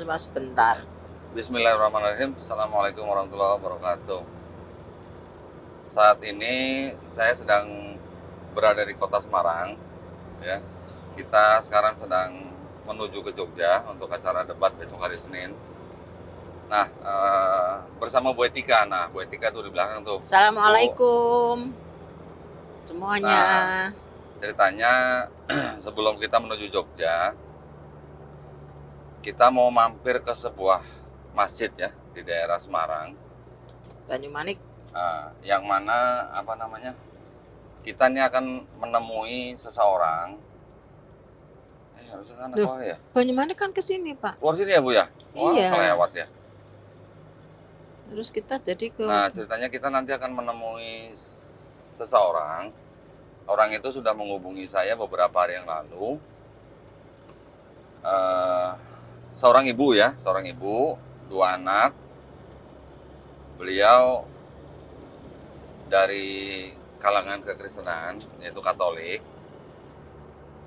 Cuma sebentar. Bismillahirrahmanirrahim. Assalamualaikum warahmatullahi wabarakatuh. Saat ini saya sedang berada di kota Semarang. Ya, kita sekarang sedang menuju ke Jogja untuk acara debat besok hari Senin. Nah, bersama Bu Etika. Nah, Bu Etika tuh di belakang tuh. Assalamualaikum semuanya. Nah, ceritanya sebelum kita menuju Jogja, kita mau mampir ke sebuah masjid ya di daerah Semarang. Banyumanik. Yang mana kita ini akan menemui seseorang. Harusnya sana Loh, keluar ya? Banyumanik kan ke sini, Pak. Keluar sini ya, Bu ya? Wah, Iya. kelewat ya. Terus kita jadi ke Nah, ceritanya kita nanti akan menemui seseorang. Orang itu sudah menghubungi saya beberapa hari yang lalu. Seorang ibu ya, seorang ibu, 2 anak. Beliau dari kalangan kekristenan, yaitu Katolik.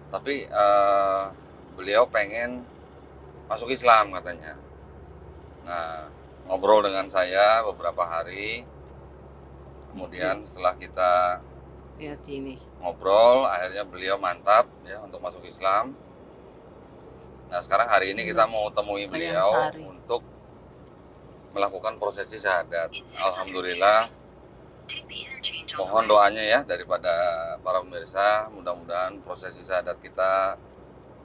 Tapi beliau pengen masuk Islam katanya. Nah, ngobrol dengan saya beberapa hari. Kemudian setelah kita lihat ini. ngobrol, akhirnya beliau mantap ya untuk masuk Islam. Nah, sekarang hari ini kita mau temui beliau untuk melakukan prosesi syahadat. Alhamdulillah. Mohon doanya ya daripada para pemirsa, mudah-mudahan prosesi syahadat kita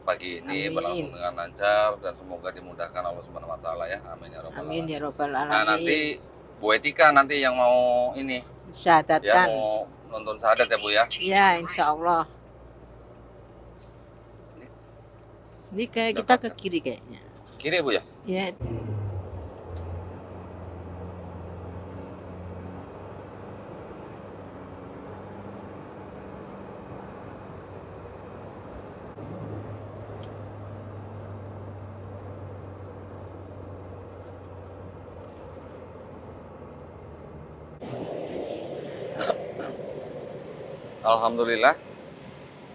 pagi ini berlangsung dengan lancar dan semoga dimudahkan Allah Subhanahu wa taala ya. Amin ya rabbal alamin. Amin ya rabbal alamin. Nah, nanti Bu Etika nanti yang mau ini syahadatkan. Ya, mau nonton syahadat ya, Bu ya? Iya, insya Allah. Ini kayak kita ke kiri kayaknya. Kiri, Bu ya? Iya. Alhamdulillah,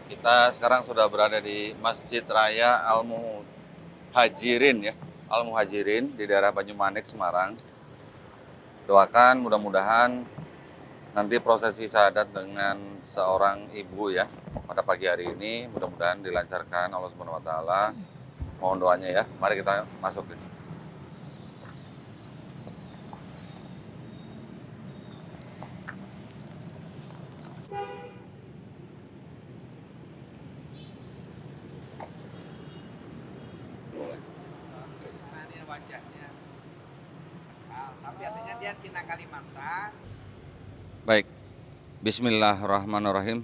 kita sekarang sudah berada di Masjid Raya Al-Muhajirin ya, Al-Muhajirin di daerah Banyumanik, Semarang. Doakan mudah-mudahan nanti prosesi syahadat dengan seorang ibu ya pada pagi hari ini mudah-mudahan dilancarkan Allah Subhanahu wa taala. Mohon doanya ya. Mari kita masuk. Wajahnya. Tapi artinya dia Cina Kalimantan. Baik. Bismillahirrahmanirrahim.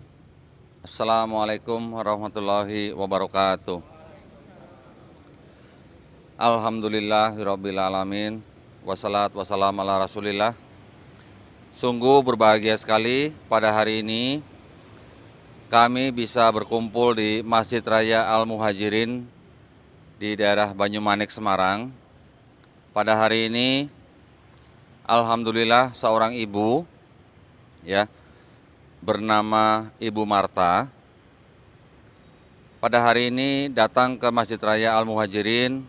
Assalamualaikum warahmatullahi wabarakatuh. Alhamdulillahirabbil alamin. Wassalatu wassalamu ala Rasulillah. Sungguh berbahagia sekali pada hari ini kami bisa berkumpul di Masjid Raya Al-Muhajirin di daerah Banyumanik, Semarang. Pada hari ini, alhamdulillah seorang ibu, ya, bernama Ibu Marta. Pada hari ini datang ke Masjid Raya Al-Muhajirin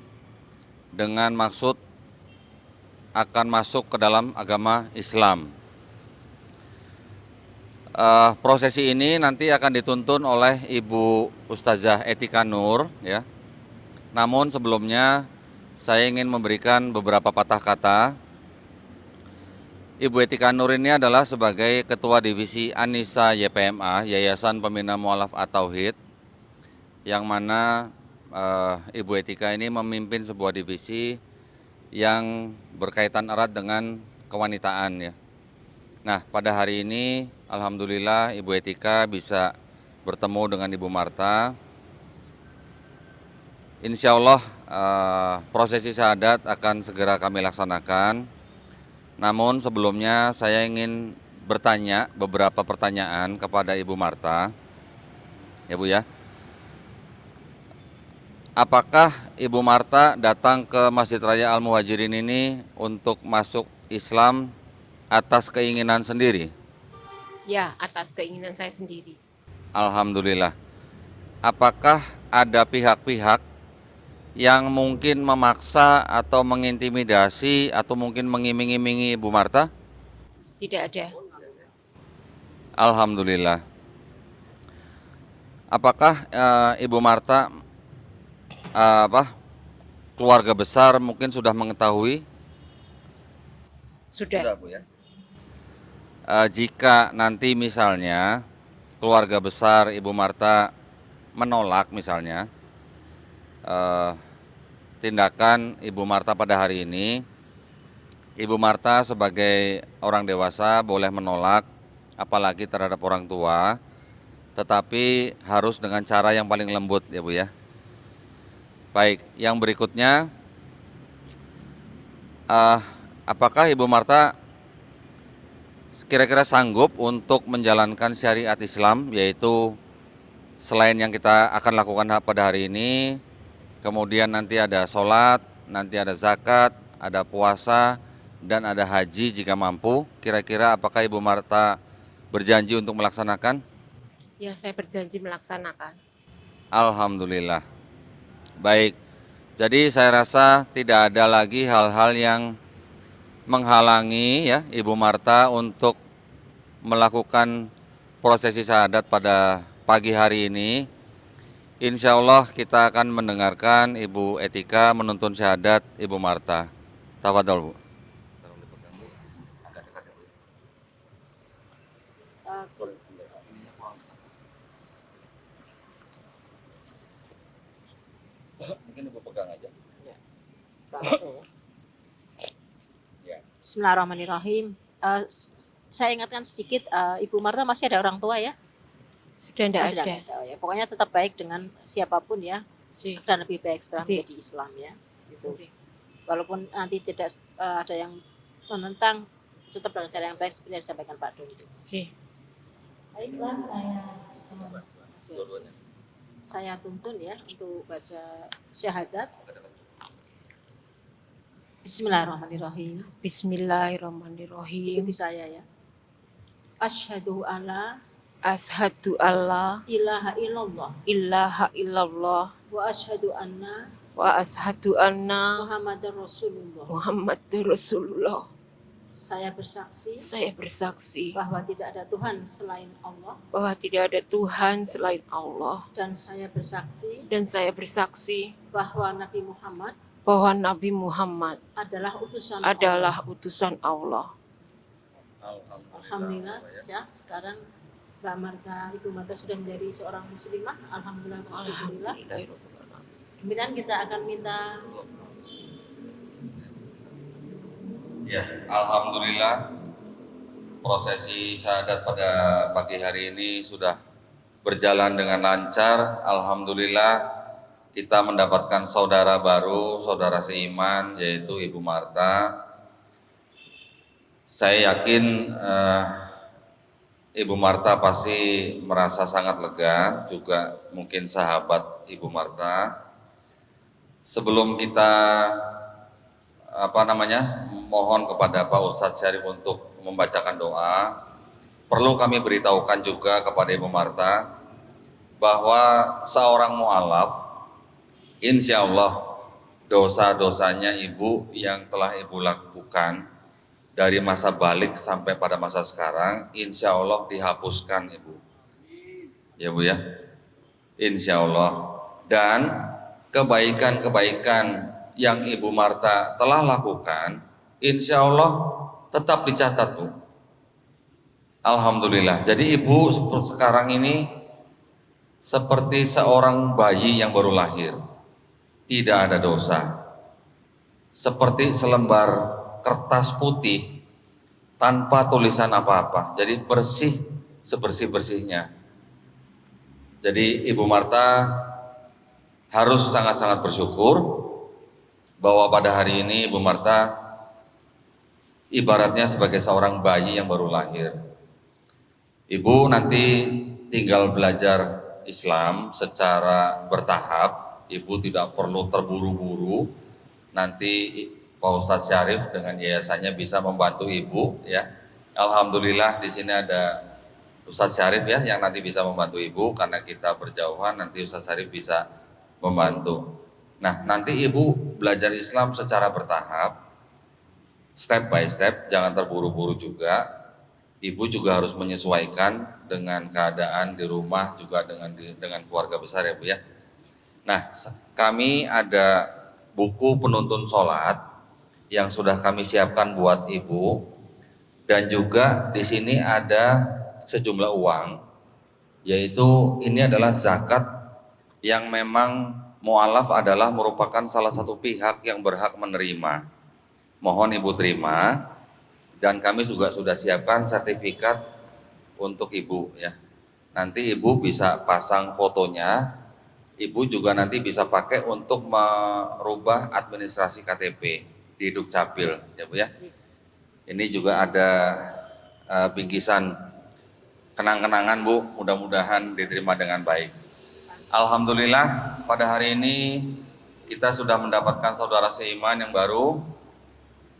dengan maksud akan masuk ke dalam agama Islam. Prosesi ini nanti akan dituntun oleh Ibu Ustazah Etika Nur, ya. Namun sebelumnya saya ingin memberikan beberapa patah kata. Ibu Etika Nur ini adalah sebagai Ketua Divisi Anisa YPMA, Yayasan Pembina Mu'alaf At-Tauhid, yang mana Ibu Etika ini memimpin sebuah divisi yang berkaitan erat dengan kewanitaan ya. Nah, pada hari ini alhamdulillah Ibu Etika bisa bertemu dengan Ibu Marta. Insya Allah prosesi syahadat akan segera kami laksanakan. Namun sebelumnya saya ingin bertanya beberapa pertanyaan kepada Ibu Marta. Ya Bu ya. Apakah Ibu Marta datang ke Masjid Raya Al-Muhajirin ini untuk masuk Islam atas keinginan sendiri? Ya, atas keinginan saya sendiri. Alhamdulillah. Apakah ada pihak-pihak yang mungkin memaksa atau mengintimidasi atau mungkin mengiming-imingi Ibu Marta? Tidak ada. Alhamdulillah. Apakah Ibu Marta keluarga besar mungkin sudah mengetahui? Sudah. Bu ya. Jika nanti misalnya keluarga besar Ibu Marta menolak misalnya tindakan Ibu Marta pada hari ini, Ibu Marta sebagai orang dewasa boleh menolak, apalagi terhadap orang tua, tetapi harus dengan cara yang paling lembut ya Bu ya. Baik, yang berikutnya, apakah Ibu Marta kira-kira sanggup untuk menjalankan syariat Islam, yaitu selain yang kita akan lakukan pada hari ini, kemudian nanti ada sholat, nanti ada zakat, ada puasa, dan ada haji jika mampu. Kira-kira apakah Ibu Marta berjanji untuk melaksanakan? Ya, saya berjanji melaksanakan. Alhamdulillah. Baik, jadi saya rasa tidak ada lagi hal-hal yang menghalangi ya Ibu Marta untuk melakukan prosesi syahadat pada pagi hari ini. Insya Allah kita akan mendengarkan Ibu Etika menuntun syahadat Ibu Marta. Tafadhol Bu. Mungkin Ibu pegang aja. Bismillahirrahmanirrahim. Saya ingatkan sedikit, Ibu Marta masih ada orang tua ya? Sudah tidak Masih ada. ada ya. Pokoknya tetap baik dengan siapapun ya, Ji. dan lebih baik setelah Ji. menjadi Islam ya. Gitu. Ji. Walaupun nanti tidak ada yang menentang, tetap dengan cara yang baik seperti yang disampaikan Pak Dondi. Ji. Baiklah, Dua-duanya. saya tuntun ya untuk baca syahadat. Bismillahirrahmanirrahim. Bismillahirrahmanirrahim. Ikuti saya ya. Asyhadu alla Ashhadu alla ilaha illallah ilaha illallah wa asyhadu anna wa ashhadu anna Muhammadar Rasulullah. Muhammadur Rasulullah. Saya bersaksi Saya bersaksi bahwa tidak ada Tuhan selain Allah, bahwa tidak ada Tuhan selain Allah, dan saya bersaksi dan saya bersaksi bahwa Nabi Muhammad bahwa Nabi Muhammad adalah utusan adalah Allah. utusan Allah. Alhamdulillah ya, sekarang Mbak Marta, Ibu Marta sudah menjadi seorang muslimah. Alhamdulillah, bersyukurillah. Alhamdulillahirobbilalamin. Kemudian kita akan minta Ya, alhamdulillah prosesi syahadat pada pagi hari ini sudah berjalan dengan lancar. Alhamdulillah kita mendapatkan saudara baru, saudara seiman, yaitu Ibu Marta. Saya yakin Ibu Marta pasti merasa sangat lega, juga mungkin sahabat Ibu Marta. Sebelum kita mohon kepada Pak Ustadz Syarif untuk membacakan doa, perlu kami beritahukan juga kepada Ibu Marta bahwa seorang mu'alaf, insya Allah dosa-dosanya Ibu yang telah Ibu lakukan dari masa balik sampai pada masa sekarang, insya Allah dihapuskan Ibu. Ya Bu ya, insya Allah. Dan kebaikan-kebaikan yang Ibu Marta telah lakukan, insya Allah tetap dicatat Bu. Alhamdulillah. Jadi Ibu sekarang ini seperti seorang bayi yang baru lahir, tidak ada dosa. Seperti selembar kertas putih tanpa tulisan apa-apa. Jadi bersih sebersih-bersihnya. Jadi Ibu Marta harus sangat-sangat bersyukur bahwa pada hari ini Ibu Marta ibaratnya sebagai seorang bayi yang baru lahir. Ibu nanti tinggal belajar Islam secara bertahap. Ibu tidak perlu terburu-buru. Nanti Pak Ustadz Syarif dengan yayasannya bisa membantu Ibu ya. Alhamdulillah di sini ada Ustadz Syarif ya yang nanti bisa membantu Ibu, karena kita berjauhan, nanti Ustadz Syarif bisa membantu. Nah, nanti ibu belajar Islam secara bertahap, step by step, jangan terburu-buru juga. Ibu juga harus menyesuaikan dengan keadaan di rumah, juga dengan keluarga besar ya Bu ya. Nah, kami ada buku penuntun sholat yang sudah kami siapkan buat ibu, dan juga di sini ada sejumlah uang, yaitu ini adalah zakat yang memang mu'alaf adalah merupakan salah satu pihak yang berhak menerima. Mohon ibu terima, dan kami juga sudah siapkan sertifikat untuk ibu ya. Nanti ibu bisa pasang fotonya, ibu juga nanti bisa pakai untuk merubah administrasi KTP di Dukcapil ya Bu ya. Ini juga ada bingkisan kenang-kenangan Bu, mudah-mudahan diterima dengan baik. Alhamdulillah pada hari ini kita sudah mendapatkan saudara seiman yang baru.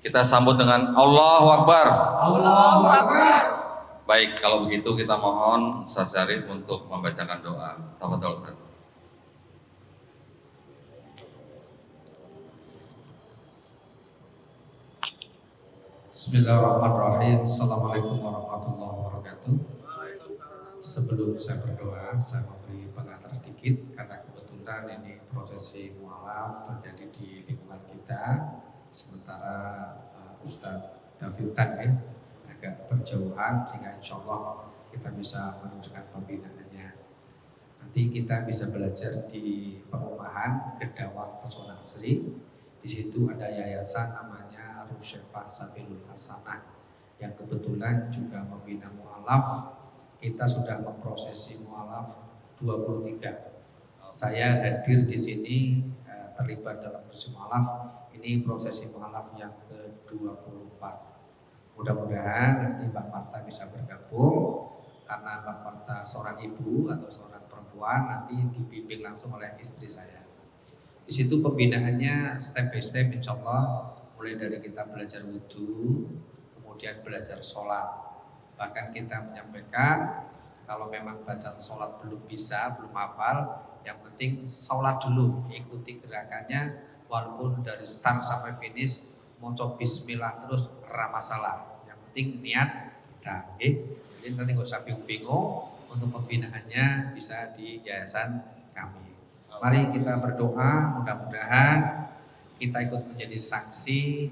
Kita sambut dengan Allahu Akbar. Allahu Akbar. Baik, kalau begitu kita mohon Ustaz Syarif untuk membacakan doa. Tafadhol Ustaz. Bismillahirrahmanirrahim. Assalamualaikum warahmatullahi wabarakatuh. Sebelum saya berdoa, saya memberi pengantar dikit karena kebetulan ini prosesi mualaf terjadi di lingkungan kita. Sementara Ustadz David Tan ya agak berjauhan, sehingga insya Allah kita bisa meneruskan pembinaannya. Nanti kita bisa belajar di perumahan Gedawang Pesona Asri. Di situ ada yayasan namanya Rusyefah Sabilul Hasanah yang kebetulan juga membina mualaf. Kita sudah memprosesi mualaf 23. Saya hadir di sini terlibat dalam prosesi mualaf. Ini prosesi mualaf yang ke-24. Mudah-mudahan nanti Mbak Marta bisa bergabung, karena Mbak Marta seorang ibu atau seorang perempuan, nanti dibimbing langsung oleh istri saya. Di situ pembinaannya step by step insya Allah, mulai dari kita belajar wudhu, kemudian belajar sholat. Bahkan kita menyampaikan kalau memang bacaan sholat belum bisa, belum hafal, yang penting sholat dulu, ikuti gerakannya, walaupun dari start sampai finish mau coba bismillah terus masalah. Yang penting niat kita, okay? Jadi nanti nggak usah bingung-bingung, untuk pembinaannya bisa di yayasan kami. Mari kita berdoa, mudah-mudahan kita ikut menjadi saksi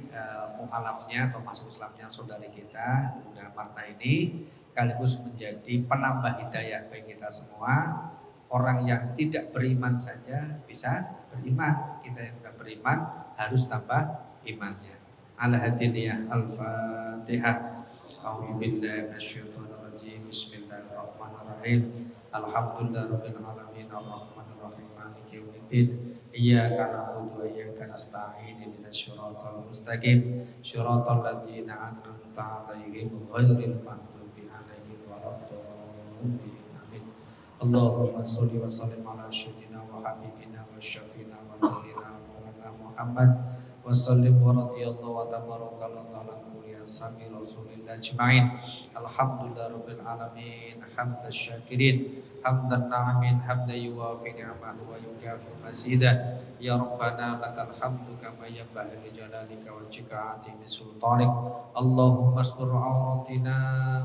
mu'alafnya atau masuk Islamnya saudari kita Bunda Marta ini, sekaligus menjadi penambah hidayah bagi kita semua. Orang yang tidak beriman saja bisa beriman, kita yang sudah beriman harus tambah imannya. Al-Hadiniyah Al-Fatihah. A'udzubillahi minasyaitonirrajim. Bismillahirrahmanirrahim. Alhamdulillahirabbil alamin arrahmanirrahim maliki yaumiddin. Iyyaka na'budu wa iyyaka nasta'in ihdinas siratal mustaqim siratal ladzina an'amta 'alaihim ghairil maghdubi 'alaihim waladdallin. Amin. Allahumma shalli wa sallim ala sayyidina wa habibina wa syafiina wa nabiyyina Muhammad wa sallim wa radhiyallahu wa tabarakallahu ta'ala kulli ashabi rasulillah ajma'in. Alhamdulillahirabbil alamin hamdan syakirin hamdan na'amin hamdan yuwafi ni'amahu wa yukafi mazidah. Ya Rabbana lakal hamdu kama yanbaghi li jalalika wa jikaati min sultanik. Allahumma astur awatina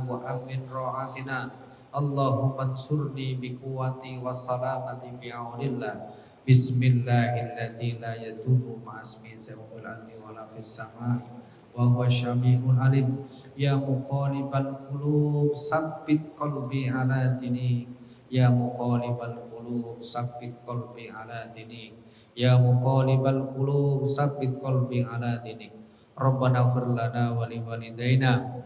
wa amin ra'atina. Allahumma ansurni bi quwwati wa salamati bi aunillah. Bismillahilladzi la yadurru ma'asmi sawfil ardi wa la fis samai wa huwa syami'ul alim. Ya muqallibal qulub sabbit qalbi ala dinik. Ya muqallibal qulub sabbit qalbi ala dinik. Ya muqallibal qulub sabbit qalbi ala dinik. Rabbana ighfir lana wa li walidayna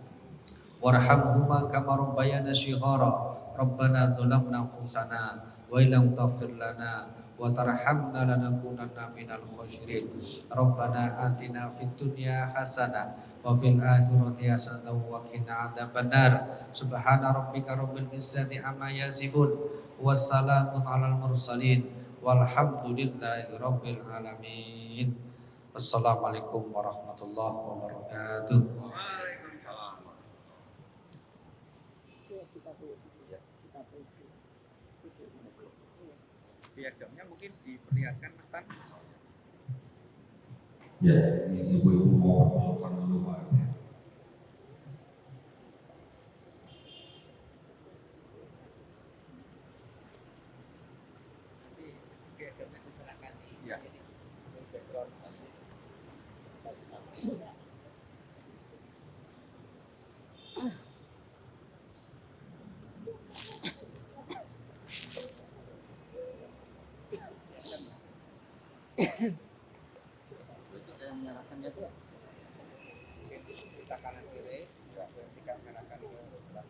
warhamhuma kama rabbayana shighara. Rabbana dzalamna anfusana wa illam taghfir lana wa tarhamna lanakunanna minal khasirin. Rabbana atina fid dunya hasanah wa fil akhirati hasanah wa qina adzabannar. Subhana rabbika rabbil izzati amma yasifun wassalamun alal mursalin walhamdulillahi rabbil alamin. Wassalamualaikum warahmatullahi wabarakatuh. Piagamnya mungkin diperlihatkan Mas Tan. Ya, ini ibu-ibu mau pertemukan dulu Pak. Ya. Saya menyerahkan ya. Kita kanan kiri, kita arahkan ke sebelah.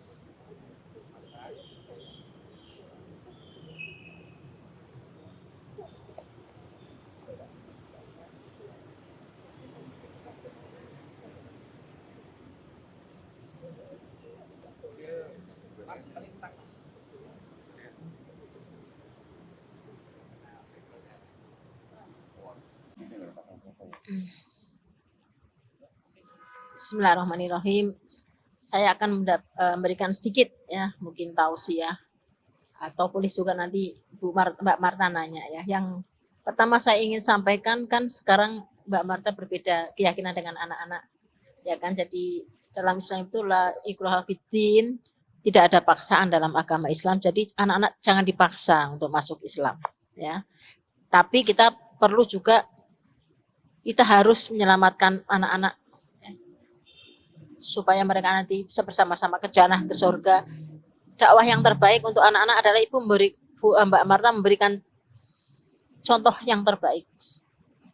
Mas melintang mas. Bismillahirrahmanirrahim. Saya akan memberikan sedikit ya, mungkin tausiah atau boleh juga nanti Mbak Marta nanya ya. Yang pertama saya ingin sampaikan kan sekarang Mbak Marta berbeda keyakinan dengan anak-anak ya kan. Jadi dalam Islam itu la ikraha fiddin, tidak ada paksaan dalam agama Islam. Jadi anak-anak jangan dipaksa untuk masuk Islam ya. Tapi kita perlu juga kita harus menyelamatkan anak-anak ya, supaya mereka nanti bisa bersama-sama ke jannah, ke surga. Dakwah yang terbaik untuk anak-anak adalah Mbak Marta memberikan contoh yang terbaik.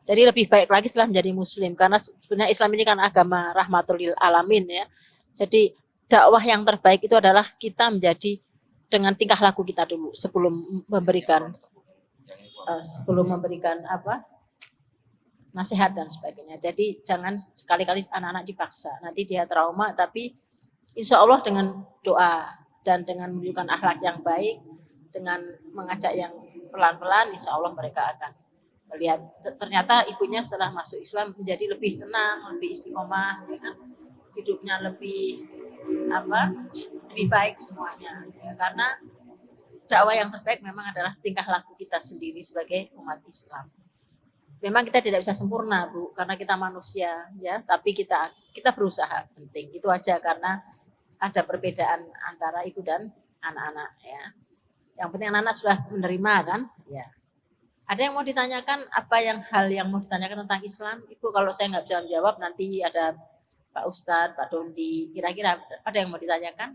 Jadi lebih baik lagi setelah menjadi muslim, karena sebenarnya Islam ini kan agama rahmatul lil alamin ya. Jadi dakwah yang terbaik itu adalah kita menjadi dengan tingkah laku kita dulu sebelum memberikan nasihat dan sebagainya. Jadi jangan sekali-kali anak-anak dipaksa, nanti dia trauma. Tapi insya Allah dengan doa dan dengan menunjukkan akhlak yang baik, dengan mengajak yang pelan-pelan, insya Allah mereka akan melihat ternyata ibunya setelah masuk Islam menjadi lebih tenang, lebih istiqomah, ya kan? Hidupnya lebih baik semuanya. Ya, karena dakwah yang terbaik memang adalah tingkah laku kita sendiri sebagai umat Islam. Memang kita tidak bisa sempurna, Bu, karena kita manusia, ya. Tapi kita berusaha, penting. Itu aja, karena ada perbedaan antara ibu dan anak-anak, ya. Yang penting anak-anak sudah menerima, kan? Ya. Ada yang mau ditanyakan? Hal yang mau ditanyakan tentang Islam? Ibu, kalau saya nggak bisa menjawab, nanti ada Pak Ustadz, Pak Dondi. Kira-kira ada yang mau ditanyakan?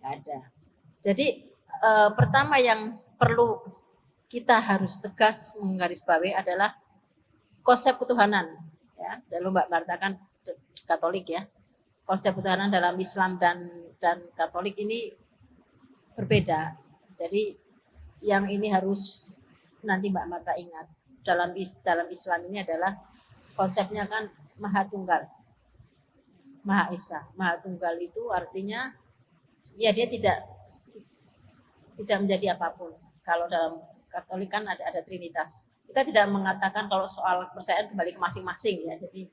Nggak ada. Jadi pertama yang perlu kita harus tegas menggarisbawahi adalah konsep ketuhanan. Ya, lalu Mbak Marta kan Katolik ya. Konsep ketuhanan dalam Islam dan Katolik ini berbeda. Jadi yang ini harus nanti Mbak Marta ingat, dalam Islam ini adalah konsepnya kan Maha Tunggal, Maha Esa. Maha Tunggal itu artinya ya dia tidak menjadi apapun. Kalau dalam Katolik kan ada Trinitas. Kita tidak mengatakan kalau soal kepercayaan kembali ke masing-masing ya. Jadi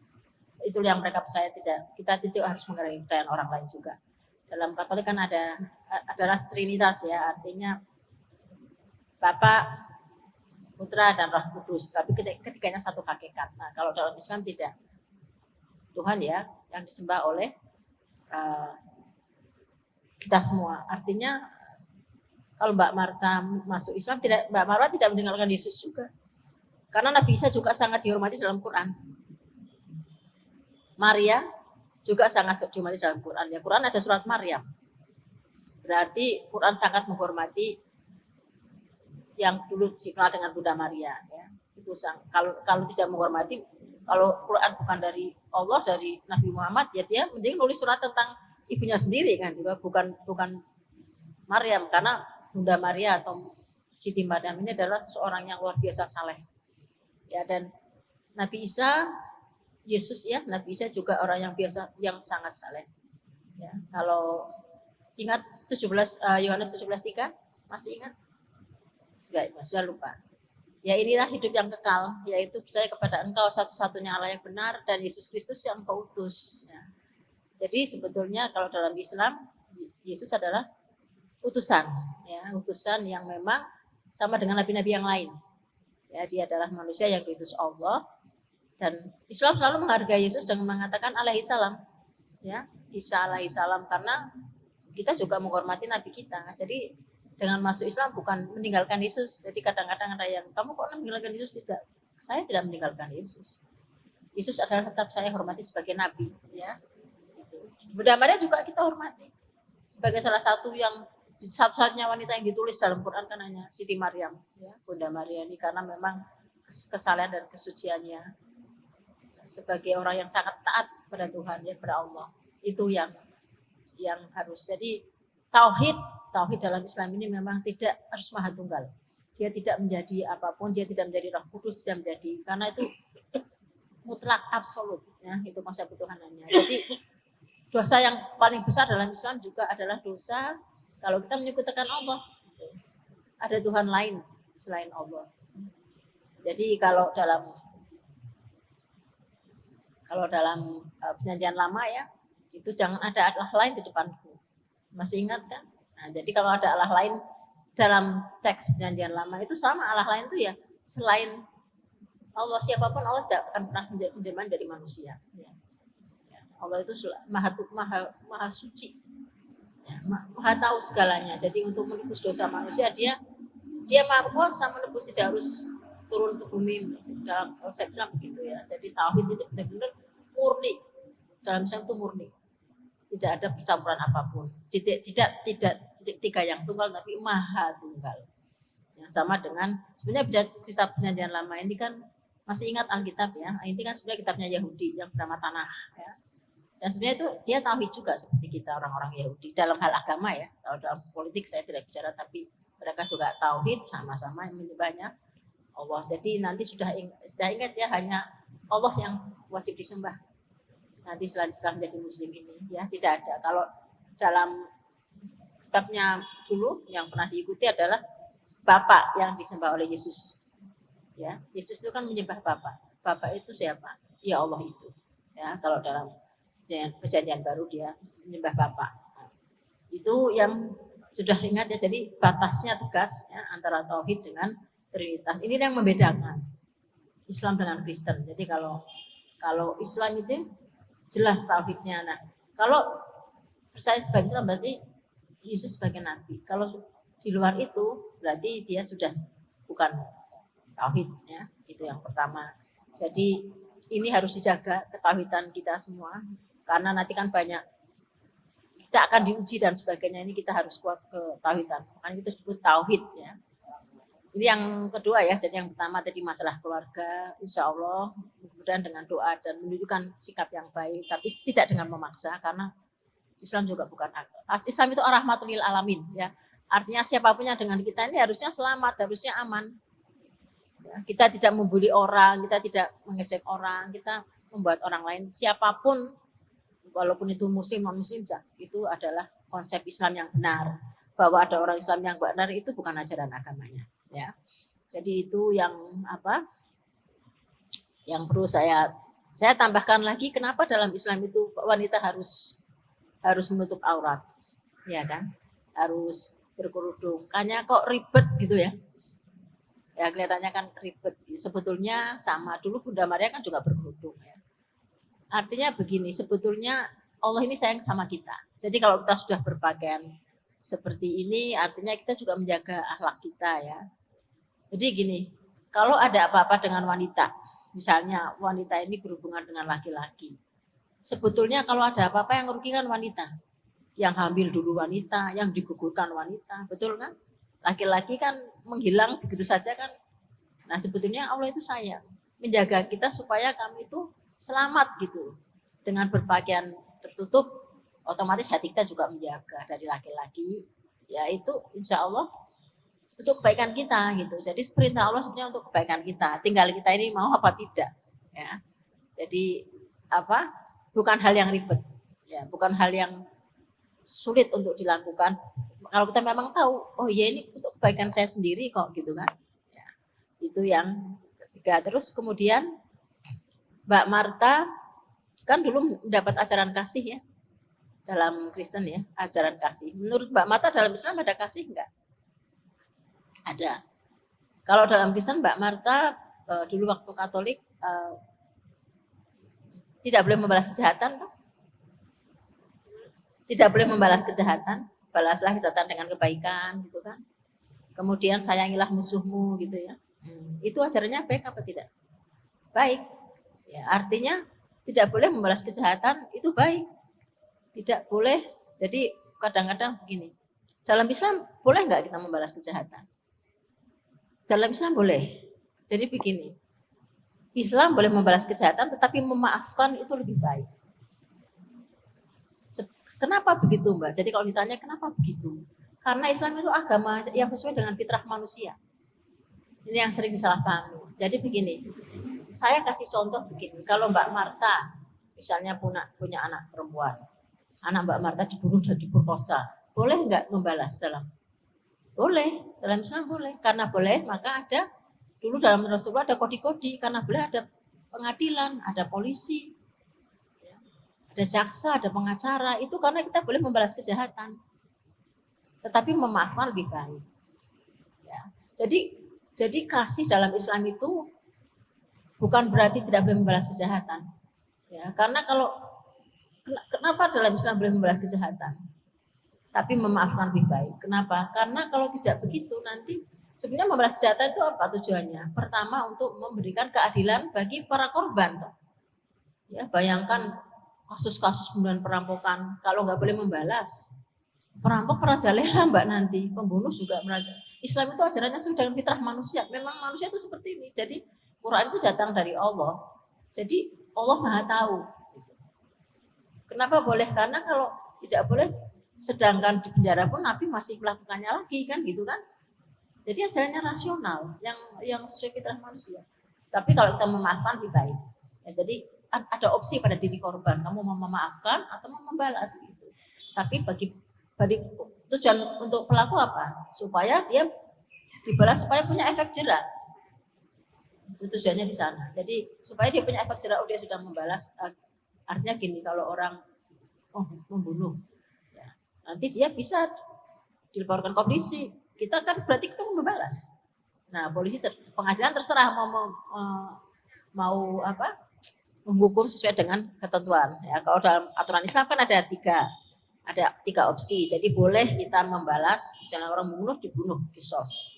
itu yang mereka percaya, tidak. Kita tidak harus menghargai kepercayaan orang lain juga. Dalam Katolik kan adalah Trinitas ya, artinya Bapa, Putra dan Roh Kudus, tapi ketiganya satu hakikat. Nah, kalau dalam Islam tidak. Tuhan ya yang disembah oleh kita semua. Artinya kalau Mbak Marta masuk Islam, Mbak Marta tidak mendengarkan Yesus juga. Karena Nabi Isa juga sangat dihormati dalam Quran. Maria juga sangat dihormati dalam Quran. Ya, Quran ada surat Maryam. Berarti Quran sangat menghormati yang dulu dikenal dengan Bunda Maria ya. Itu kalau tidak menghormati, kalau Quran bukan dari Allah, dari Nabi Muhammad, ya dia mending nulis surat tentang ibunya sendiri kan, juga bukan Maryam, karena Bunda Maria atau Siti Maryam ini adalah seorang yang luar biasa saleh. Ya, dan Nabi Isa, Yesus ya, Nabi Isa juga orang yang biasa, yang sangat saleh. Ya, kalau ingat Yohanes 17:3, masih ingat? Enggak, sudah lupa. Ya, inilah hidup yang kekal, yaitu percaya kepada Engkau satu-satunya Allah yang benar dan Yesus Kristus yang Engkau utus. Ya. Jadi sebetulnya kalau dalam Islam, Yesus adalah utusan, ya, utusan yang memang sama dengan nabi-nabi yang lain. Ya, dia adalah manusia yang diutus Allah Dan Islam selalu menghargai Yesus dengan mengatakan alaihi salam, ya, Isa alaihi salam, karena kita juga menghormati Nabi kita. Jadi dengan masuk Islam bukan meninggalkan Yesus. Jadi kadang-kadang ada yang, kamu kok meninggalkan Yesus? Tidak, saya tidak meninggalkan Yesus. Yesus adalah tetap saya hormati sebagai Nabi. Ya, Bunda Maria juga kita hormati sebagai salah satu yang satu-satunya wanita yang ditulis dalam Quran kan hanya Siti Maryam, ya, Bunda Maria ini, karena memang kesalehan dan kesuciannya sebagai orang yang sangat taat pada Tuhan, ya, pada Allah. Itu yang harus. Jadi tauhid dalam Islam ini memang tidak harus maha tunggal. Dia tidak menjadi apapun, dia tidak menjadi Roh Kudus, tidak menjadi, karena itu mutlak absolut, ya, itu konsep ketuhanannya. Jadi dosa yang paling besar dalam Islam juga adalah dosa kalau kita menyekutukan Allah. Ada Tuhan lain selain Allah. Jadi kalau dalam perjanjian lama, ya, itu jangan ada Allah lain di depanku. Masih ingat kan? Nah, jadi kalau ada Allah lain dalam teks perjanjian lama itu sama, Allah lain itu ya selain Allah, siapapun Allah tidak akan pernah menjelma dari manusia. Ya. Allah itu maha suci, ya, maha tahu segalanya. Jadi untuk menebus dosa manusia dia maha kuasa menebus, tidak harus turun ke bumi dalam konsep Islam begitu, ya. Jadi tauhid itu benar-benar murni, dalam Islam itu murni, tidak ada percampuran apapun, tidak tiga yang tunggal tapi maha tunggal. Yang sama dengan sebenarnya kitab perjanjian lama ini kan masih ingat Alkitab, ya, ini kan sebenarnya kitabnya Yahudi yang bernama Tanakh, ya. Dan sebenarnya itu dia tauhid juga seperti kita orang-orang Yahudi dalam hal agama, ya. Kalau dalam politik saya tidak bicara, tapi mereka juga tauhid, sama-sama menyembahnya Allah. Jadi nanti sudah ingat, ya, hanya Allah yang wajib disembah. Nanti setelah menjadi Muslim ini, ya, tidak ada. Kalau dalam kitabnya dulu yang pernah diikuti adalah Bapa yang disembah oleh Yesus. Ya, Yesus itu kan menyembah Bapa. Bapa itu siapa? Ya Allah itu. Ya, kalau dalam perjanjian baru dia menyembah Bapa. Itu yang sudah ingat, ya. Jadi batasnya tegas, ya, antara tauhid dengan Trinitas. Ini yang membedakan Islam dengan Kristen. Jadi kalau Islam itu jelas tauhidnya. Nah, kalau percaya sebagai Islam berarti Yesus sebagai Nabi. Kalau di luar itu berarti dia sudah bukan tauhid, ya. Itu yang pertama. Jadi ini harus dijaga ketauhidan kita semua, karena nanti kan banyak kita akan diuji dan sebagainya. Ini kita harus kuat ketauhidan. Makanya kita sebut tauhid, ya. Ini yang kedua, ya. Jadi yang pertama tadi masalah keluarga, insya Allah kemudian dengan doa dan menunjukkan sikap yang baik, tapi tidak dengan memaksa, karena Islam juga bukan Islam itu rahmatul lil alamin, ya. Artinya siapapun yang dengan kita ini harusnya selamat, harusnya aman. Ya, kita tidak membuli orang, kita tidak mengejek orang, kita membuat orang lain siapapun, walaupun itu muslim non muslim, itu adalah konsep Islam yang benar. Bahwa ada orang Islam yang benar itu bukan ajaran agamanya, ya. Jadi itu yang yang perlu saya tambahkan lagi, kenapa dalam Islam itu wanita harus menutup aurat, ya kan, harus berkerudung. Kayaknya kok ribet gitu, ya. Ya kelihatannya kan ribet. Sebetulnya sama, dulu Bunda Maria kan juga berkerudung, ya. Artinya begini, sebetulnya Allah ini sayang sama kita. Jadi kalau kita sudah berpakaian seperti ini, artinya kita juga menjaga akhlak kita, ya. Jadi gini, kalau ada apa-apa dengan wanita, misalnya wanita ini berhubungan dengan laki-laki, sebetulnya kalau ada apa-apa yang merugikan wanita, yang hamil dulu wanita, yang digugurkan wanita, betul kan? Laki-laki kan menghilang begitu saja kan. Nah sebetulnya Allah itu sayang, menjaga kita supaya kami itu selamat gitu. Dengan berpakaian tertutup, otomatis hati kita juga menjaga dari laki-laki. Ya itu insya Allah untuk kebaikan kita gitu. Jadi perintah Allah sebenarnya untuk kebaikan kita. Tinggal kita ini mau apa tidak. Ya. Jadi bukan hal yang ribet. Ya, bukan hal yang sulit untuk dilakukan. Kalau kita memang tahu, oh ya ini untuk kebaikan saya sendiri kok gitu kan. Ya, itu yang ketiga. Terus kemudian Mbak Marta kan dulu mendapat ajaran kasih, ya. Dalam Kristen, ya, ajaran kasih. Menurut Mbak Marta dalam Islam ada kasih enggak? Ada. Kalau dalam Kristen Mbak Marta dulu waktu Katolik Tidak boleh membalas kejahatan toh? Tidak boleh membalas kejahatan, balaslah kejahatan dengan kebaikan gitu kan. Kemudian sayangilah musuhmu gitu ya. Itu ajarannya baik apa tidak? Baik. Ya, artinya tidak boleh membalas kejahatan itu baik. Tidak boleh. Jadi kadang-kadang begini. Dalam Islam boleh nggak kita membalas kejahatan? Dalam Islam boleh. Jadi begini. Islam boleh membalas kejahatan tetapi memaafkan itu lebih baik. Kenapa begitu, Mbak? Jadi kalau ditanya kenapa begitu? Karena Islam itu agama yang sesuai dengan fitrah manusia. Ini yang sering disalahpahami. Jadi begini, saya kasih contoh begini. Kalau Mbak Marta misalnya punya anak perempuan, anak Mbak Marta dibunuh dan diperkosa, boleh nggak membalas dalam? Boleh, dalam Islam boleh. Karena boleh, maka ada dulu dalam Rasulullah ada kode-kode, karena boleh ada pengadilan, ada polisi, ada jaksa, ada pengacara, itu karena kita boleh membalas kejahatan. Tetapi memaafkan lebih baik. Ya. Jadi kasih dalam Islam itu bukan berarti tidak boleh membalas kejahatan. Ya, karena kenapa dalam Islam boleh membalas kejahatan? Tapi memaafkan lebih baik. Kenapa? Karena kalau tidak begitu nanti sebenarnya membalas kejahatan itu apa tujuannya? Pertama untuk memberikan keadilan bagi para korban. Ya, bayangkan kasus-kasus pembunuhan perampokan, kalau nggak boleh membalas, perampok merajalela Mbak nanti, pembunuh juga merajalela. Islam itu ajarannya sesuai dengan fitrah manusia. Memang manusia itu seperti ini. Jadi Quran itu datang dari Allah. Jadi Allah Maha tahu. Kenapa boleh? Karena kalau tidak boleh, sedangkan di penjara pun Nabi masih melakukannya lagi kan gitu kan. Jadi ajarannya rasional, yang sesuai fitrah manusia. Tapi kalau kita memaafkan lebih baik. Ya, jadi ada opsi pada diri korban, kamu mau memaafkan atau mau membalas gitu. Tapi bagi tujuan untuk pelaku apa? Supaya dia dibalas, supaya punya efek jerak. Itu tujuannya di sana. Jadi supaya dia punya efek jerak, dia sudah membalas. Artinya gini, kalau orang membunuh, ya, nanti dia bisa dilaporkan polisi. Kita kan berarti kita membalas. Nah, polisi pengadilan terserah mau apa? Menghukum sesuai dengan ketentuan. Ya, kalau dalam aturan Islam kan ada tiga opsi. Jadi boleh kita membalas, misalnya orang membunuh dibunuh, kisos.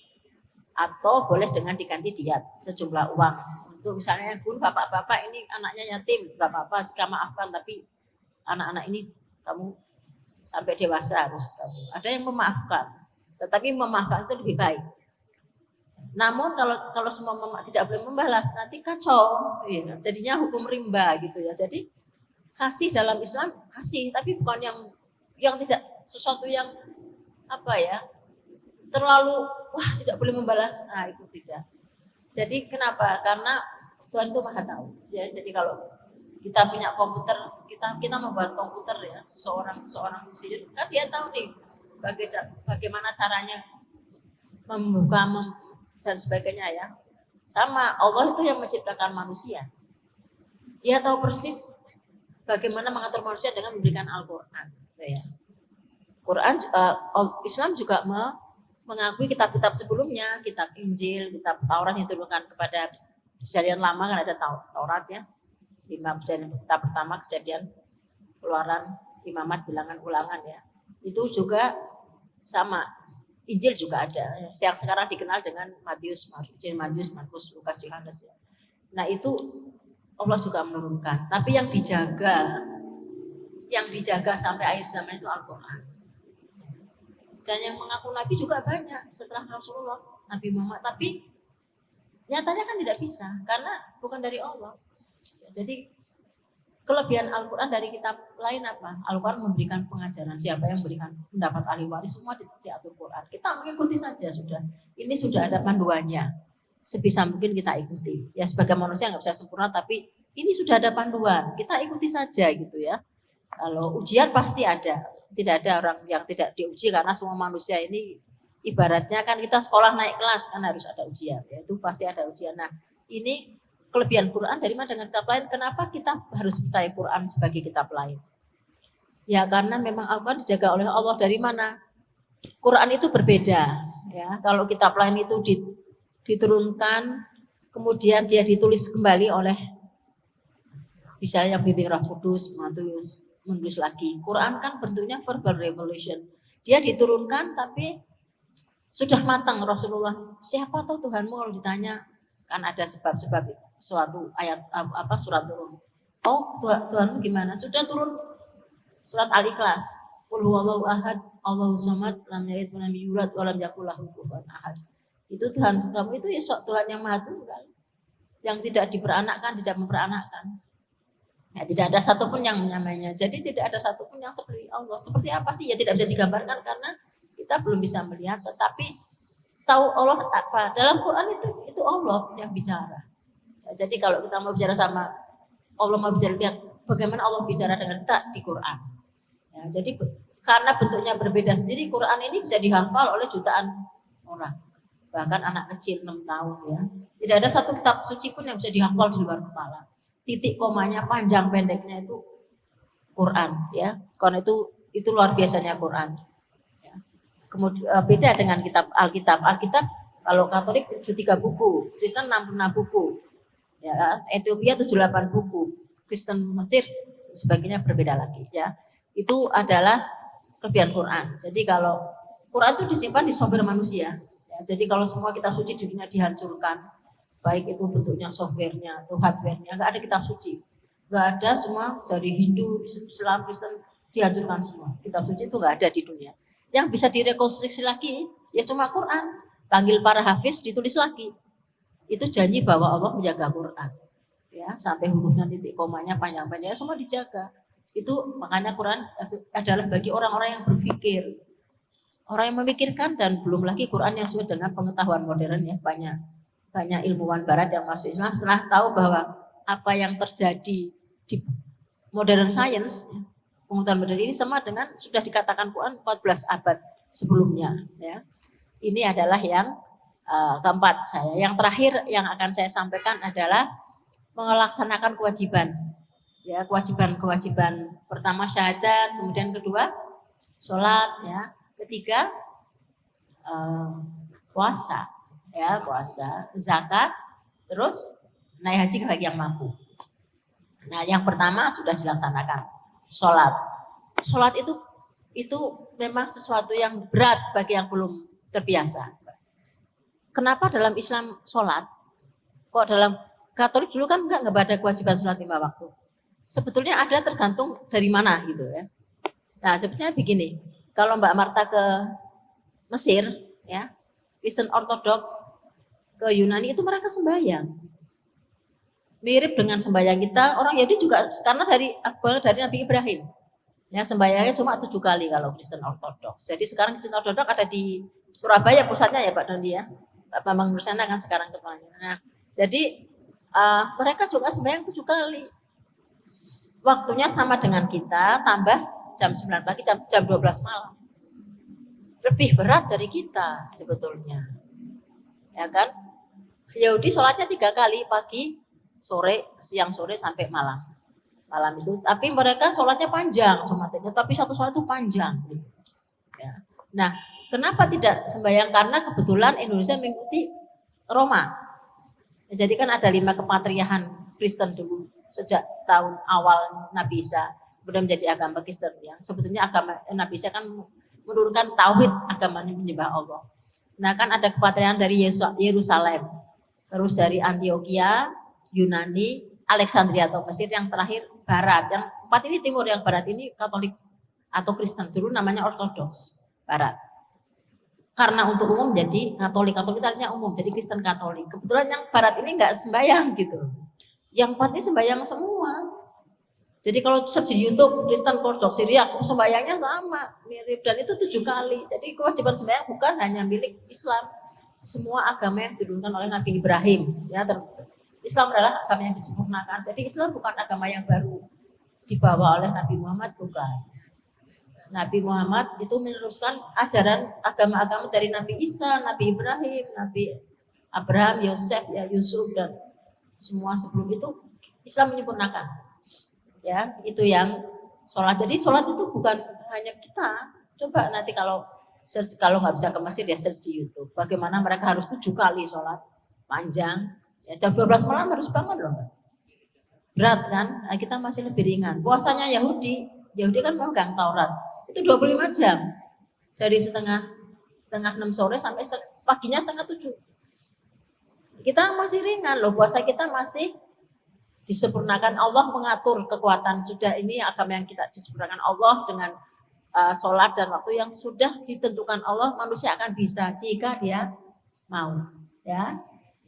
Atau boleh dengan diganti diat sejumlah uang. Untuk misalnya yang bunuh bapak-bapak ini anaknya yatim, nggak apa-apa, saya maafkan, tapi anak-anak ini kamu sampai dewasa harus kamu. Ada yang memaafkan, tetapi memaafkan itu lebih baik. Namun kalau semua tidak boleh membalas, nanti kacau, ya, jadinya hukum rimba gitu ya. Jadi kasih dalam Islam kasih, tapi bukan yang tidak sesuatu yang apa ya, terlalu wah tidak boleh membalas. Nah itu tidak. Jadi kenapa? Karena Tuhan itu Maha tahu. Ya, jadi kalau kita punya komputer, kita membuat komputer ya, seorang insinyur, kan dia tahu nih bagaimana caranya membuka dan sebagainya ya. Sama Allah itu yang menciptakan manusia. Dia tahu persis bagaimana mengatur manusia dengan memberikan Al-Qur'an. Ya. Islam juga mengakui kitab-kitab sebelumnya, kitab Injil, kitab Taurat yang diturunkan kepada Kejadian Lama, kan ada Taurat ya. 5 kejadian, kitab pertama Kejadian, Keluaran, Imamat, Bilangan, Ulangan ya. Itu juga sama. Injil juga ada, yang sekarang dikenal dengan Matius, Markus, Lukas, Yohanes. Ya. Nah itu Allah juga menurunkan. Tapi yang dijaga sampai akhir zaman itu Al-Quran. Dan yang mengaku Nabi juga banyak setelah Rasulullah, Nabi Muhammad. Tapi nyatanya kan tidak bisa, karena bukan dari Allah. Jadi kelebihan Al-Quran dari kitab lain apa? Al-Quran memberikan pengajaran, siapa yang memberikan pendapat ahli waris, semua diatur Quran. Kita mengikuti saja sudah. Ini sudah ada panduannya. Sebisa mungkin kita ikuti. Ya sebagai manusia nggak bisa sempurna, tapi ini sudah ada panduan. Kita ikuti saja gitu ya. Kalau ujian pasti ada. Tidak ada orang yang tidak diuji, karena semua manusia ini ibaratnya kan kita sekolah naik kelas kan harus ada ujian. Ya, itu pasti ada ujian. Nah ini kelebihan Quran dari mana dengan kitab lain? Kenapa kita harus percaya Quran sebagai kitab lain? Ya karena memang Al-Quran dijaga oleh Allah. Dari mana? Quran itu berbeda. Ya kalau kitab lain itu diturunkan, kemudian dia ditulis kembali oleh bisa yang bimbing Roh Kudus, menulis lagi. Quran kan bentuknya verbal revelation. Dia diturunkan tapi sudah matang Rasulullah. Siapa tahu Tuhanmu kalau ditanya, kan ada sebab-sebab suatu ayat surat turun. Oh, Tuhanmu gimana? Sudah turun surat Al-Ikhlas. Qul huwallahu ahad, Allahus samad, lam yalid wa lam yulad wa lam yakul lahu kufuwan ahad. Itu Tuhan kamu itu ya Tuhan yang Maha Tunggal. Yang tidak diperanakkan, tidak memperanakkan. Ya, tidak ada satupun yang namanya. Jadi tidak ada satupun yang seperti Allah. Seperti apa sih? Ya tidak bisa digambarkan karena kita belum bisa melihat. Tetapi tahu Allah apa? Dalam Quran itu Allah yang bicara. Ya, jadi kalau kita mau bicara sama Allah, mau bicara, lihat bagaimana Allah bicara dengan kita di Quran. Ya, jadi karena bentuknya berbeda sendiri, Quran ini bisa dihafal oleh jutaan orang. Bahkan anak kecil 6 tahun ya. Tidak ada satu kitab suci pun yang bisa dihafal di luar kepala. Titik komanya panjang pendeknya itu Quran ya. Karena itu luar biasanya Quran. Ya. Kemudian beda dengan kitab Alkitab. Alkitab kalau Katolik 73 buku, Kristen 66 buku. Ya, Ethiopia 78 buku, Kristen Mesir sebagainya berbeda lagi ya. Itu adalah kelebihan Quran. Jadi kalau Quran itu disimpan di software manusia. Ya, jadi kalau semua kitab suci di dunia dihancurkan, baik itu bentuknya softwarenya atau hardwarenya, nggak ada kitab suci, nggak ada, semua dari Hindu, Islam, Kristen dihancurkan semua. Kitab suci itu nggak ada di dunia. Yang bisa direkonstruksi lagi ya cuma Quran. Panggil para hafiz, ditulis lagi. Itu janji bahwa Allah menjaga Quran. Ya, sampai hurufnya, titik komanya, panjang-panjangnya semua dijaga. Itu makanya Quran adalah bagi orang-orang yang berpikir. Orang yang memikirkan, dan belum lagi Quran yang sesuai dengan pengetahuan modern ya, banyak ilmuwan barat yang masuk Islam setelah tahu bahwa apa yang terjadi di modern science, pengetahuan modern ini sama dengan sudah dikatakan Quran 14 abad sebelumnya ya. Ini adalah yang keempat saya. Yang terakhir yang akan saya sampaikan adalah melaksanakan kewajiban. Ya, kewajiban pertama syahadat, kemudian kedua sholat ya, ketiga puasa. Ya, puasa, zakat, terus naik haji bagi yang mampu. Nah, yang pertama sudah dilaksanakan, sholat. Sholat itu memang sesuatu yang berat bagi yang belum terbiasa. Kenapa dalam Islam sholat? Kok dalam Katolik dulu kan nggak ada kewajiban sholat 5 waktu. Sebetulnya ada, tergantung dari mana gitu ya. Nah, sebetulnya begini, kalau Mbak Marta ke Mesir, ya, Kristen Ortodoks ke Yunani itu mereka sembahyang. Mirip dengan sembahyang kita, orang Yahudi juga karena dari Nabi Ibrahim. Ya, sembahyangnya cuma 7 kali kalau Kristen Ortodoks. Jadi sekarang Kristen Ortodoks ada di Surabaya pusatnya ya Pak Dondi ya. Pak Bambang Nursana kan sekarang ketuanya. Nah, jadi mereka juga sembahyang 7 kali. Waktunya sama dengan kita, tambah jam 9 pagi, jam 12 malam. Lebih berat dari kita sebetulnya, ya kan? Yahudi sholatnya 3 kali, pagi, sore, siang, sore sampai malam itu. Tapi mereka sholatnya panjang, cuma 3, tapi satu sholat itu panjang. Ya. Nah, kenapa tidak sembahyang? Karena kebetulan Indonesia mengikuti Roma. Jadi kan ada 5 kepatriahan Kristen dulu sejak tahun awal Nabi Isa, kemudian menjadi agama Kristen. Ya. Sebetulnya agama Nabi Isa kan menurunkan tauhid, agama menyembah Allah. Nah, kan ada kepatriahan dari Yerusalem, terus dari Antioquia, Yunani, Alexandria atau Mesir, yang terakhir Barat. Yang 4 ini timur, yang Barat ini Katolik atau Kristen, dulu namanya Ortodoks Barat. Karena untuk umum jadi Katolik itu artinya umum, jadi Kristen Katolik. Kebetulan yang Barat ini nggak sembahyang gitu. Yang 4 ini sembahyang semua. Jadi kalau search di YouTube Kristen Ortodoks Syria, sembahyangnya sama, mirip, dan itu 7 kali. Jadi kewajiban sembahyang bukan hanya milik Islam, semua agama yang diturunkan oleh Nabi Ibrahim. Ya, Islam adalah agama yang disempurnakan. Jadi Islam bukan agama yang baru dibawa oleh Nabi Muhammad, bukan. Nabi Muhammad itu meneruskan ajaran agama-agama dari Nabi Isa, Nabi Ibrahim, Nabi Abraham, Yosef, ya, Yusuf, dan semua sebelum itu Islam menyempurnakan. Ya, itu yang sholat. Jadi sholat itu bukan hanya kita. Coba nanti kalau nggak bisa ke Mesir ya search di YouTube. Bagaimana mereka harus 7 kali sholat panjang. Ya, jam 12 malam harus bangun loh. berat kan, nah, kita masih lebih ringan. Puasanya Yahudi kan memegang Taurat, itu 25 jam dari setengah 6 sore sampai paginya setengah 7. Kita masih ringan loh, puasa kita masih disempurnakan. Allah mengatur kekuatan, sudah ini agama yang kita disempurnakan Allah dengan sholat dan waktu yang sudah ditentukan Allah, manusia akan bisa jika dia mau, ya.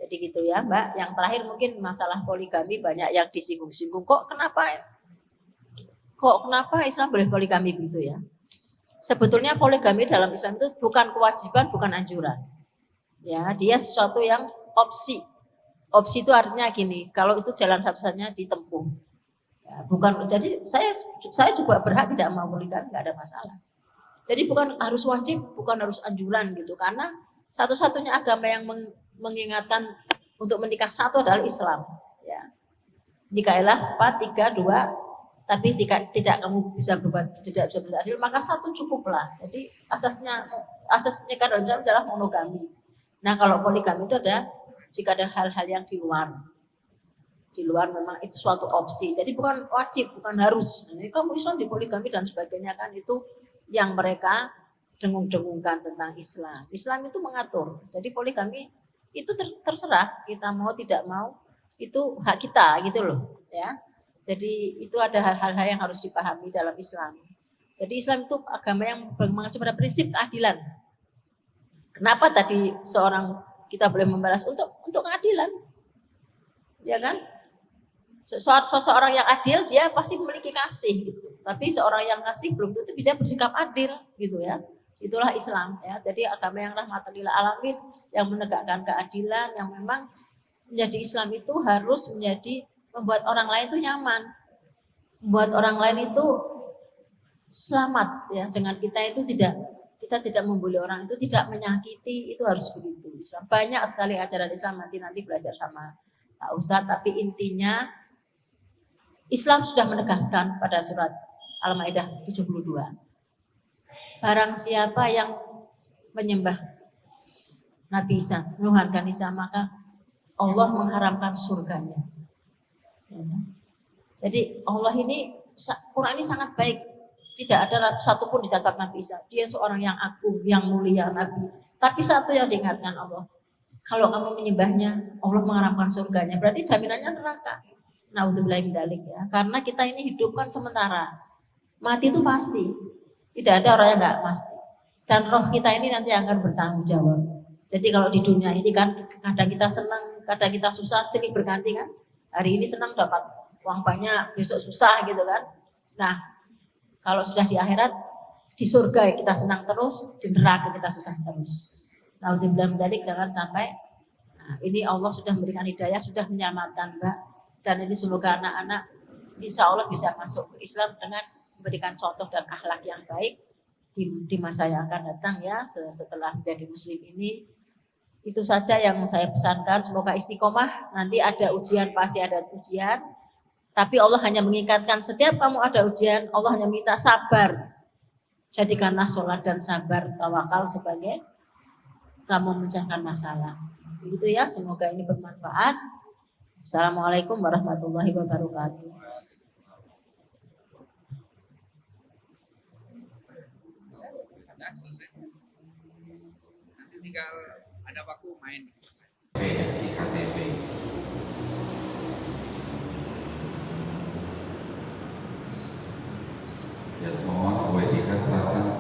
Jadi gitu ya Mbak. Yang terakhir mungkin masalah poligami, banyak yang disinggung-singgung. Kok kenapa Islam boleh poligami begitu ya? Sebetulnya poligami dalam Islam itu bukan kewajiban, bukan anjuran. Ya, dia sesuatu yang opsi. Opsi itu artinya gini, kalau itu jalan satu-satunya ditempuh. Ya, bukan, jadi saya juga berhak tidak mau poligami, nggak ada masalah. Jadi bukan harus wajib, bukan harus anjuran gitu, karena satu-satunya agama yang mengingatkan untuk menikah satu adalah Islam. Ya. Nikahlah 4, 3, 2, tapi tidak kamu bisa berbuat, tidak bisa beradil, maka satu cukuplah. Jadi asas pernikahan dalam Islam adalah monogami. Nah kalau poligami itu ada jika ada hal-hal yang di luar memang itu suatu opsi. Jadi bukan wajib, bukan harus. Ini kamu Islam di poligami dan sebagainya kan itu yang mereka dengung-dengungkan tentang Islam. Islam itu mengatur. Jadi poligami itu terserah kita mau tidak mau, itu hak kita gitu loh ya. Jadi itu ada hal-hal yang harus dipahami dalam Islam. Jadi Islam itu agama yang mengacu pada prinsip keadilan. Kenapa tadi kita boleh membalas untuk keadilan, ya kan? Seseorang yang adil dia pasti memiliki kasih gitu. Tapi seorang yang kasih belum tentu bisa bersikap adil gitu ya. Itulah Islam ya. Jadi agama yang rahmatan lil alamin, yang menegakkan keadilan, yang memang menjadi Islam itu harus membuat orang lain itu nyaman. Membuat orang lain itu selamat ya, dengan kita tidak membuli orang, itu tidak menyakiti, itu harus begitu. Islam banyak sekali ajaran Islam, nanti belajar sama Pak Ustadz, tapi intinya Islam sudah menegaskan pada surat Al-Maidah 72. Barang siapa yang menyembah Nabi Isa, menuhankan Isa, maka Allah mengharamkan surganya. Jadi Allah ini, Quran ini sangat baik. Tidak ada satupun dicatat Nabi Isa. Dia seorang yang agung, yang mulia Nabi. Tapi satu yang diingatkan Allah, kalau kamu menyembahnya, Allah mengharamkan surganya. Berarti jaminannya neraka. Naudzubillah min dzalik ya. Karena kita ini hidup kan sementara. Mati itu pasti. Tidak ada orang yang enggak pasti. Dan roh kita ini nanti akan bertanggung jawab. Jadi kalau di dunia ini kan kadang kita senang, kadang kita susah, silih berganti kan. Hari ini senang dapat uang banyak, besok susah gitu kan. Nah, kalau sudah di akhirat, di surga kita senang terus, di neraka kita susah terus. Naudzubillah min dzalik, jangan sampai. Nah, ini Allah sudah memberikan hidayah, sudah menyelamatkan Mbak. Dan ini semoga anak-anak insya Allah bisa masuk ke Islam dengan memberikan contoh dan akhlak yang baik di masa yang akan datang ya, setelah menjadi muslim ini. Itu saja yang saya pesankan, semoga istiqomah. Nanti ada ujian, pasti ada ujian, tapi Allah hanya mengingatkan setiap kamu ada ujian, Allah hanya minta sabar. Jadikanlah sholat dan sabar, tawakal sebagai kamu memecahkan masalah. Begitu ya, semoga ini bermanfaat. Assalamualaikum warahmatullahi wabarakatuh. Nanti tinggal ada waktu main. IKTP. Ya, mohon WIK Selatan